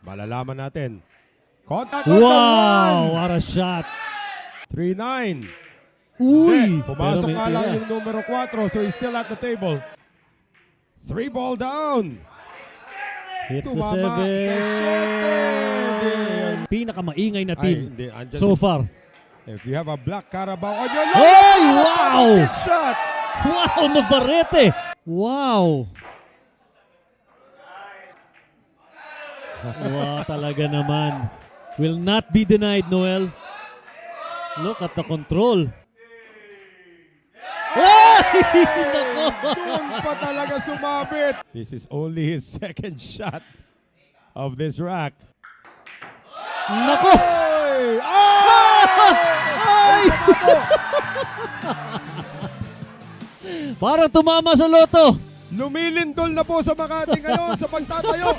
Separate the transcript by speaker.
Speaker 1: Malalaman natin. Contact
Speaker 2: Wow! What a shot!
Speaker 1: 3-9.
Speaker 2: Uy!
Speaker 1: Pumasok
Speaker 2: Pero may
Speaker 1: nga lang
Speaker 2: tira.
Speaker 1: yung numero 4, so he's still at the table. 3 ball down.
Speaker 2: Hits the
Speaker 1: Tumama sa 7.
Speaker 2: Pinakamaingay na
Speaker 1: Ay,
Speaker 2: team
Speaker 1: hindi. Andyan
Speaker 2: so
Speaker 1: si-
Speaker 2: far.
Speaker 1: If you have a black Carabao on your
Speaker 2: Ay, wow!
Speaker 1: Big shot.
Speaker 2: Wow, Navarrete! Wow! Wow, talaga naman. Will not be denied, Noel. Look at the control. Ay! Nako!
Speaker 1: Doon pa talaga sumabit. This is only his second shot of this rack.
Speaker 2: Nako!
Speaker 1: Ay! Ay!
Speaker 2: Ay! Parang tumama sa loto.
Speaker 1: Lumilindol na po sa Makati ngayon sa pagtatayo.